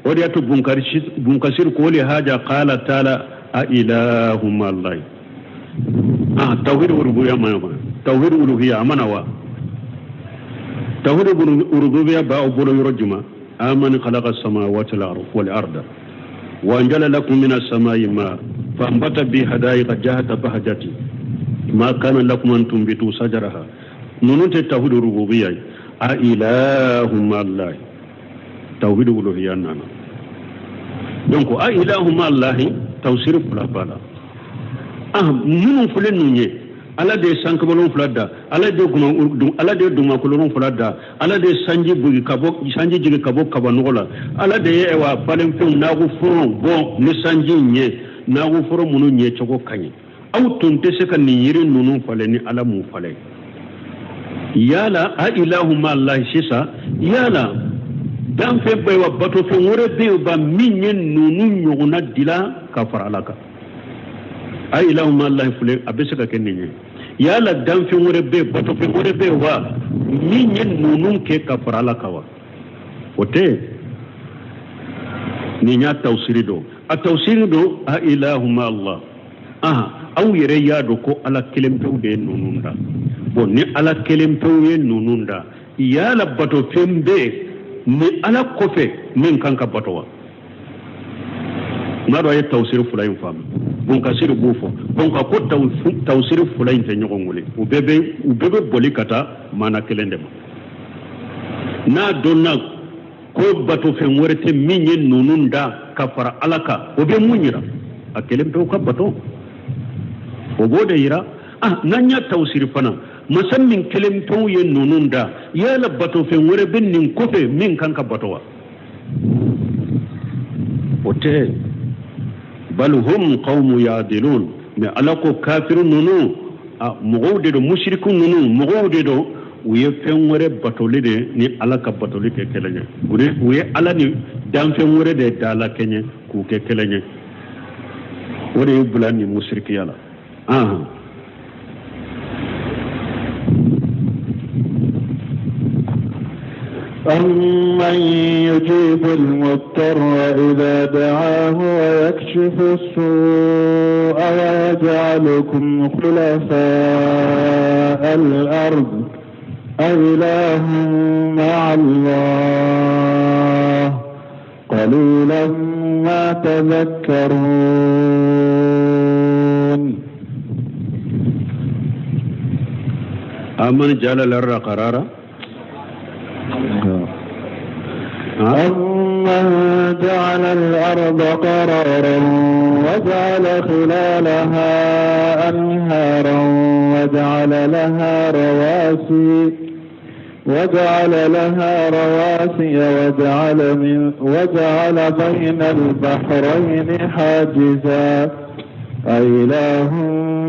odi atu bunkasir ko li haja qala taala a ilahum allah tawhid rububiyya ma tawhid uluhiyya amana wa tawhid rububiyya ba ubulu yurjuma aman khalaqa as-samawati wal arda wa anzala lakum minas samai ma فأنبت به حدائق جهة بهجة ما كان لكم أن تنبتوا شجرها نونت توحيد الربوبية أإله مع الله توحيد الألوهية نانا donc أإله مع الله توصير فلا بلا نون فلن نونيه ala de sankabalon fulada ala de duma kolon fulada ala de sanji bugi kabo sanji jige kabo kabanola ala de ewa balen fun nagu furo bon ni sanji nye nagu furo munu nye chogo kanye aw tunte se kan ni yiri nunu fale ni ala mu fale yala a ilahu ma allah shisa yala dan fe bay wa bato fe wore be ba minye nunu nyoguna dila kafara alaka a ilahu ma allah fule abese ka kenni yala dan fi wore be bato fi wore be wa minye nunun ke kafara la kawa ote ni nya tawsirido a tawsirido a ilahu ma allah aw yere yado ko ala kelempew de nununda bon ni ala kelempew ye nununda yala bato fembe ni ala kofe min kanka bato wa ngado ay tawsir fulay fam bon ka sir bufo bon ka ko tawsir fulay te nyogongule ubebe boli kata mana kelende na donna ko bato fe ngorete minye nununda kafara alaka obe munyira akelem to ka bato obode yira nanya tawsir fana musammin kelem to ye nununda yala bato fe ngore bennin kofe min kanka bato wa ote bal hum qawmu yadilun me alako kafirun nunu mugawde do mushrikun nunu mugawde do uye fenwore batolide ni alaka batolide kelenya uye ala ni dan fenwore de dala kenye ku ke kelenya wore bulani mushriki yala أمن يجيب المضطر إذا دعاه ويكشف السوء ويجعلكم خلفاء الأرض أإله مع الله قليلا ما تذكرون أمن جعل الأرض قرارا أمن جعل الأرض قرارا وجعل خلالها أنهارا وجعل لها رواسي وجعل بين البحرين حاجزا أإله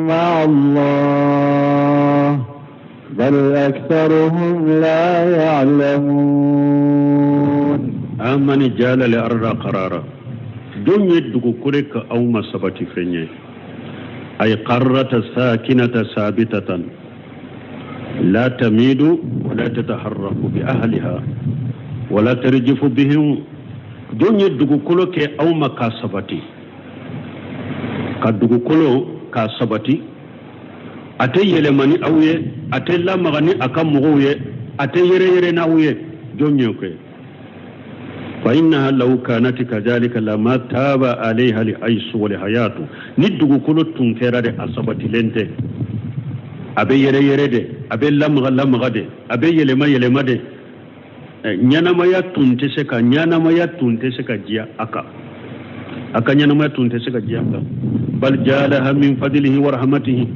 مع الله بل أكثرهم لا يعلمون أمن جعل الأرض قرارا دون يدقوا كرك أو ما سبت فيني أي قرة ساكنة ثابتة لا تميد ولا تتحرك بأهلها ولا ترجف بهم دون يدقوا كلك أو ما كاسبتي كدقوا كلو كاسبتي ate yelemani awye ate lamagani akamugoye ate yere nawye jonyoke fa innaha law kanat kadhalika lama taba alayha li aisu wa li hayatu niddugu kulutun kerade asabati lente abe yere de abe lamga de abe yelema de nyanama ya tunte seka jiya aka nyanama ya tunte seka jiya aka bal jalaha min fadlihi wa rahmatihi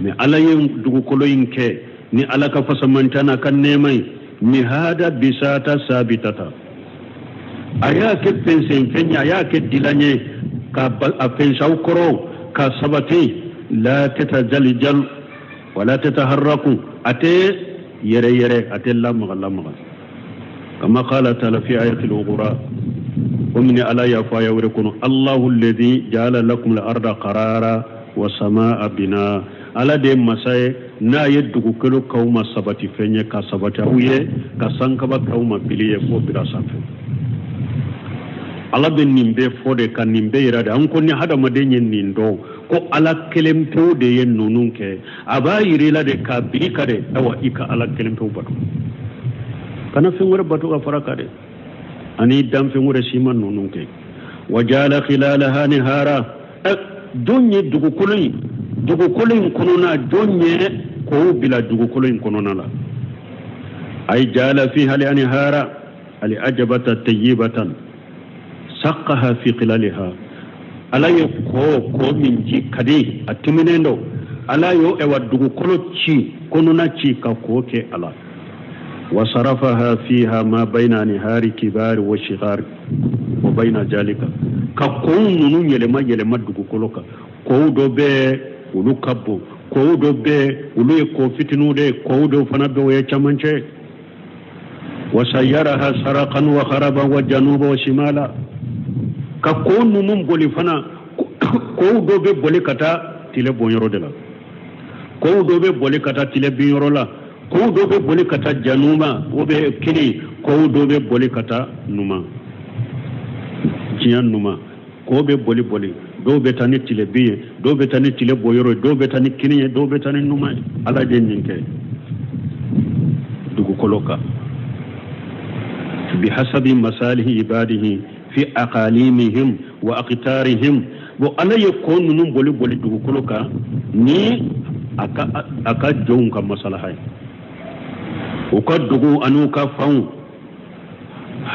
me ala yen dugu koloyin ke ni alaka fasamantana kan nemai mihada bisata sabitata aya ke pensen fenya aya ke dilanye ka apensau koro ka sabati la tatajaljal wala tataharraku ate yere ate lamma كما قال تعالى في آية الأخرى ومن على يفايا وركون الله الذي جعل لكم الأرض قرارا والسماء بناء على دي مساي نا يدغو كلو كوما سبتي فني كسبتي اويه كسانكبا كوما بليه فو بلا سافي ala be nimbe fode kan nimbe irade an ko ni hada madenye nindo ko ala kelempe de yen nununke aba yirila de ka birikade awa ika ala kelempe batu kana fengore batu ka faraka de ani dam fengore siman nununke wajala khilalaha nihara donye dugukulin kununa donye ko bila dugukulin kununa la ay jala fiha li anhara ali ajabata tayyibatan saqaha fi qilaliha ala yo ko min ji kadi atiminendo ala yo e waddugo kolochi konuna ci ka ko ke ala wasarafaha fiha ma bayna nihari kibar wa shighar wa bayna jalika ka ko nunu yele ma dugo koloka ko do be ulu kabbo ko do be ulu ko fitinude ko do fana do ye chamanche وسيرها سرقا وخربا وجنوبا وشمالا ككون نم بولي فنا كو دوبي بولي كتا تيلي بونيرو دلا كو دوبي بولي كتا تيلي بينيرو لا كو دوبي بولي كتا جنوبا وبي كيني كو دوبي بولي كتا نوما جيان نوما كو بي بولي do betani tile biye do betani tile boyoro do betani kiniye do betani numa ala jenjinke dugu koloka بحسب مصالح عباده في أقاليمهم وأقطارهم وألا يكون من بولي دوكولوكا ني أكا جون كما صلاحي وقدغو أنوكا فون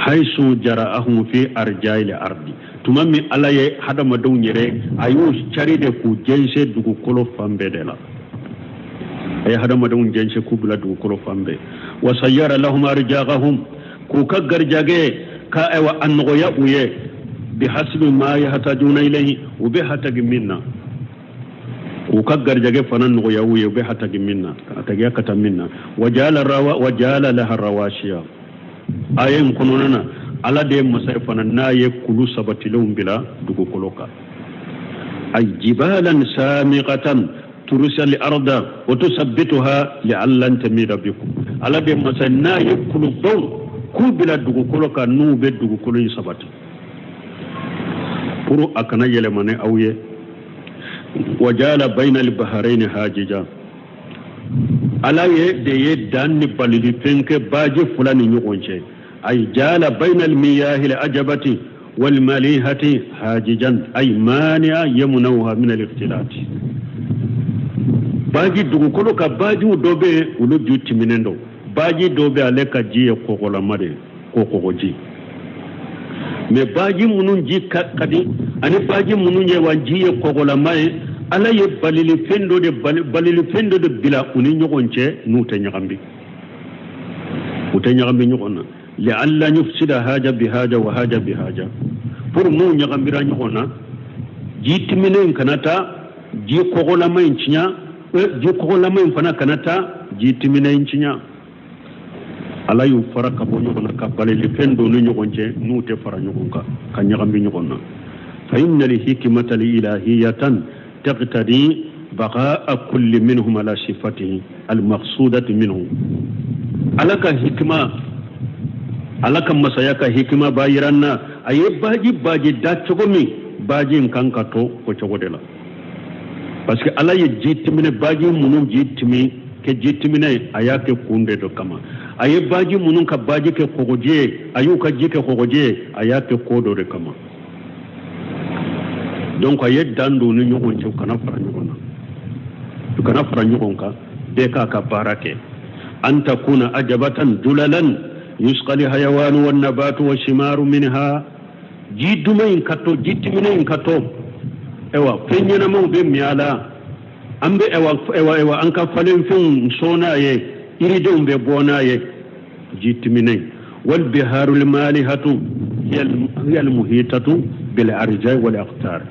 حيث جرأهم في أرجاء الأرض تمامي ألا يحدى مدون يري أيوش شريد كو جنسي دوكولو فامبدلا أي حدى مدون جنسي كوبلا دوكولو فامبد وسيار لهم أرجاءهم kuka garjage ka ewa annoya uye bi hasbi ma yahtajuna ilayhi wa bi hatagi minna kuka garjage fanan noya uye bi hatagi minna atagi akata minna wajala laha rawashiya ayen kununa ala de masay fanan naye kulu sabatilum bila dugu koloka ay jibalan samiqatan turusal arda wa tusabbituha li'allan tamida bikum ala de masay naye kulu daw ku bila dugukolo ka nu be dugukolo yi sabati pour akana yele mane awye wajala bayna al bahrain hajija ala ye de ye danni balidi penke baje fulani nyugonche ay jala bayna al miyah al ajabati wal malihati hajijan ay mania yamnawha min al ikhtilat baji dugukolo ka baji dobe ulu juti minendo baji dobe aleka jiye kokola mare kokoji me baji munun ji kadi ani baji munun ye wanjiye kokola mare ala ye balili fendo de bila uni nyogonche nute nyagambi nyogona li alla yufsida haja bi haja wa haja bi haja pour mu nyagambira nyogona ji timinen kanata ji kokola mai ncinya ji kokola mai fana kanata ji timinen ncinya ala yu faraka bo nyogona ka baleli fendo no nyogonje nute fara nyogonka ka nyagambi nyogonna fa inna li hikmata li ilahiyatan taqtadi baqa'a kulli minhum ala sifatihi al maqsudati minhu alaka hikma alaka masayaka hikma bayiranna aye baji da chogomi baji kanka to ko chogodela parce que ala ye jitimine baji munum jitimi ke jitimine ayake kunde do kama aye baji munun ka baji ke kogoje ayuka jike kogoje ayake kodo de kama donc aye dando ni nyogon ci kana fara nyogonka de ka barake anta kuna ajabatan dulalan yusqali hayawan wan nabatu washimaru minha jiduma in kato jitimine in kato ewa penyana mo be miala ambe ewa anka falen fin sona ye iridum be bona ye jitminai wal biharul malihatu hiya al muhitatu bil arjai wal aqtar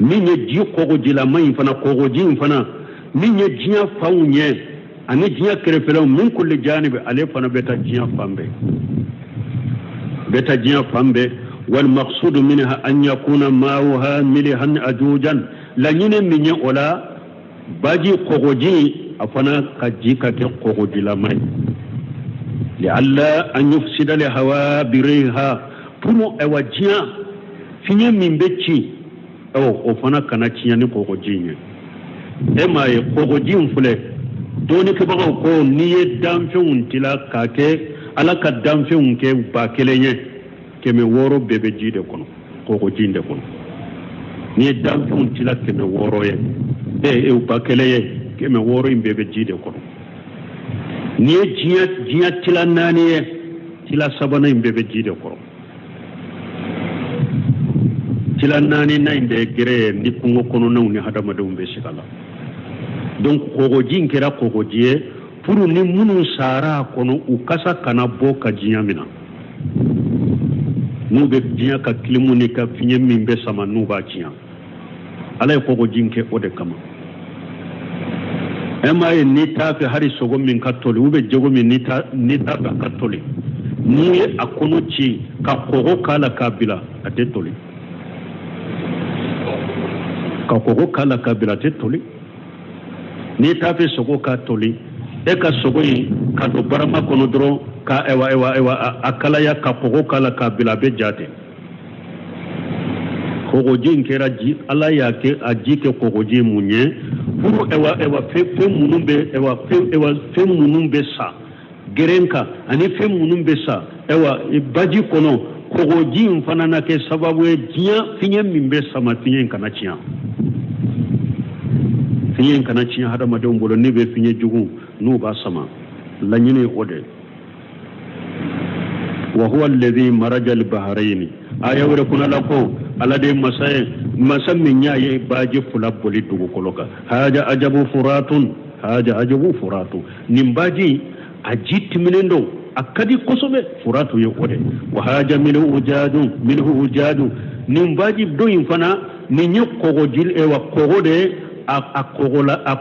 min ye ji kogo jila mai fana kogo jin fana min ye jiya faunye ani jiya kerefelo min kulli janibi ale fana beta jiya fambe wal maqsud minha an yakuna ma'uha milhan ajujan lanyine min ye ola baji kogo ji afana kajika ke kogo jila mai لعل أن يفسد لهوا بريها بمو أواجيا فيني من بيتشي أو فانا كنا تشياني كوكوجيني إما يكوكوجين فلي دوني كبغاو كو نيه دامفيون تلا كاكي على كدامفيون كي باكيليني كمي وورو بيبي جيدي كونو كوكوجين دي كونو نيه دامفيون تلا كمي وورو يه إيه باكيليني كمي وورو بيبي جيدي كونو ni jiya tila nani ye tila sabana imbebe jide koro tila nani na inde gere ni kungo kono na uni hadama de umbe shikala donc kogoji nkera kogoji puru ni munu sara kono ukasa kana boka jiya mina nube jiya ka kilimu ni ka finye mimbe sama nuba jiya ala kogoji nke ode kama ema ye nita fe hari sogo min katoli ube jogo min nita ka katoli ni akono ci ka kogo kala kabila atetoli atetoli nita fe sogo katoli e ka sogo yi ka do barama kono dro ka ewa akala ya ka kogo kala kabila be jate kogoji nkera ji ala yake ajike kogoji munye puru ewa fe munumbe sa gerenka ani fe munumbe sa ewa baji kono kogoji mfana na ke sababu e jiya finye mimbe sama finye kana chiya hada madon bolo ne be finye jugu no ba sama lanyine ode wa huwa alladhi maraja al-bahrayn aya wala kuna lako alade masammin yayi baji fulaboli dugu koloka haja ajabu furatu nimbaji ajit minendo akadi kosobe furatu ye ode wa haja minhu ujadu nimbaji do infana ni nyoko jil e wa kogode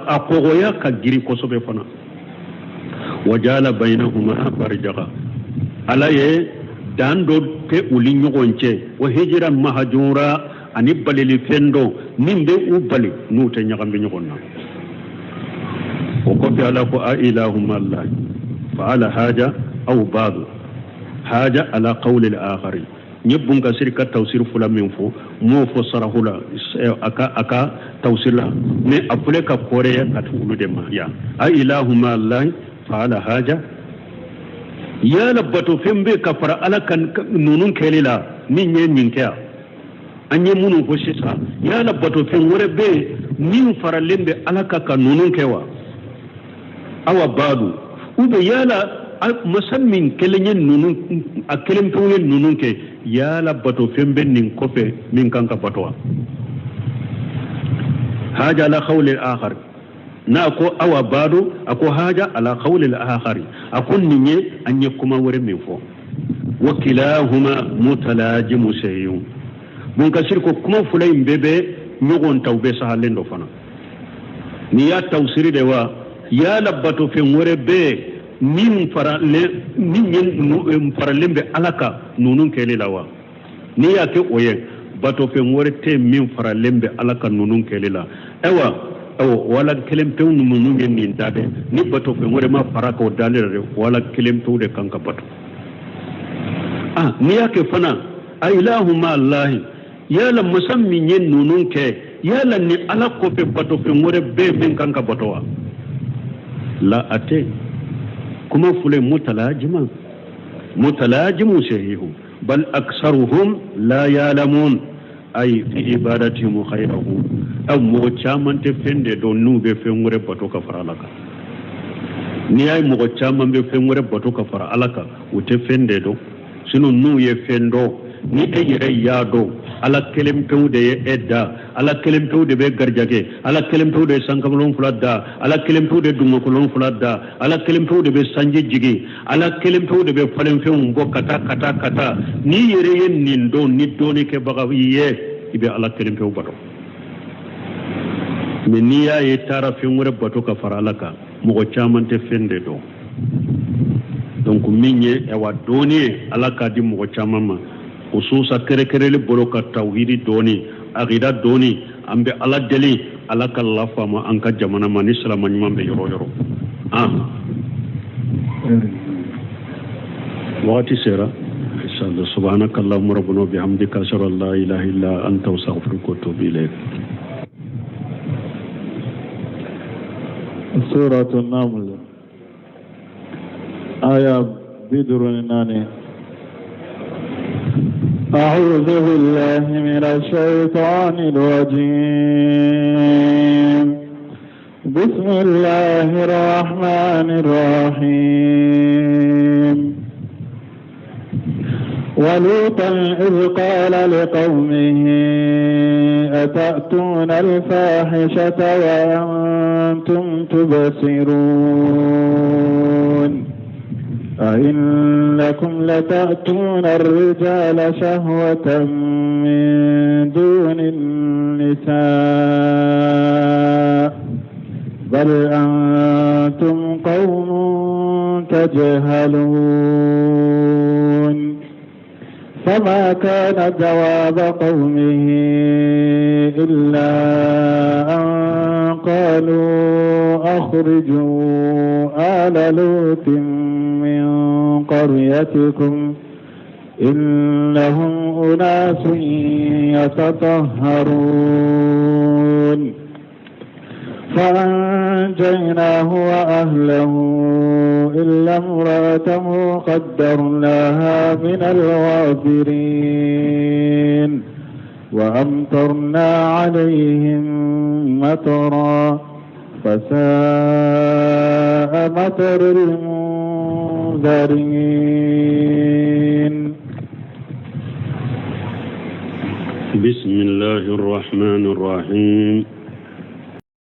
akogoya ka giri kosobe fana wajala bainahuma barjaga alaye dando pe uli nyogonche wa hijran mahjura ani balili fendo nimbe ubali nute nyagambe nyogonna ko bi ala ko ilahum allah fa ala haja aw ba'd haja ala qawl al akhar nyebun ka sirka tawsir fula min fo mo fo sarahula aka tawsir la ne apule ka kore ka tulu de ma ya ilahum allah fa ala haja ya labbato fembe kafara alakan nunun kelila min yen ninkea anye munu ko sita ya labbato fen wore be min fara lembe alaka ka nunun kewa awa badu ube yala masammin kelenyen nunun akelem tuwen nunun ke ya labbato fembe nin kofe min kanka batwa haja la khawli al-akhar na ko awa bado ako haja ala qawli al-akhari akun ninye anye kuma wore min fo wakilahuma mutalajimu shay'un mun kasir ko kuma fulay mbebe nyogon tawbe sahalen do fana ni ya tawsiri de wa ya labbato fe wore be min faralembe alaka nunun kele lawa ni ya ke oye bato fe wore te min faralembe alaka nunun kele la ewa wala kelempew nu mun ngi min dade ni bato fe ngore ma faraka o dalere wala kelempew de kanka bato ni yake fana ilahu ma allah yala musammi nyen nunun ke yala ni ala ko fe bato fe ngore be min kanka bato wa la ate kuma fule mutalajimu shahihu bal aktsaruhum la ya'lamun ay fi ibadatihim khayrahu aw mo chaman te fende do nube fe ngure bato ka fara alaka ni ay mo chaman be fe ngure bato ka fara alaka ute fende do sino nu ye fendo ni e yere yado ala kelem pewde ye edda ala kelempew de be garjake ala kelempew de sankabalon fuladda ala kelempew de dumakolon fuladda ala kelempew de be sanje jigi ala kelempew de be falenfew bo kata ni yere yen nin do ni doni ke baga ye ibe ala kelempew bato mais ni ya ye tara fengure bato ka fara alaka mo chamante fende do donc minye e wa doni alaka di mo chamama ususa kere le bolo ka tawhidi doni aqida doni ambe ala deli alaka lafa ma anka jamana man islam man mambe yoro waqti sera inshallah subhanakallahumma rabbana bihamdika ashhadu an la ilaha illa anta astaghfiruka wa atubu ilayk. سورة النمل آية بدر ناني. أعوذ بالله من الشيطان الرجيم. بسم الله الرحمن الرحيم. ولوطا إذ قال لقومه أتأتون الفاحشة وأنتم تبصرون أئنكم لتأتون الرجال شهوة من دون النساء بل أنتم قوم تجهلون. فما كان جواب قومه إلا أن قالوا أخرجوا آل لوط من قريتكم إنهم أناس يتطهرون. فأنجيناه وأهله إلا امرأته قدرناها من الغابرين وأمطرنا عليهم مطرا فساء مطر المنذرين. بسم الله الرحمن الرحيم.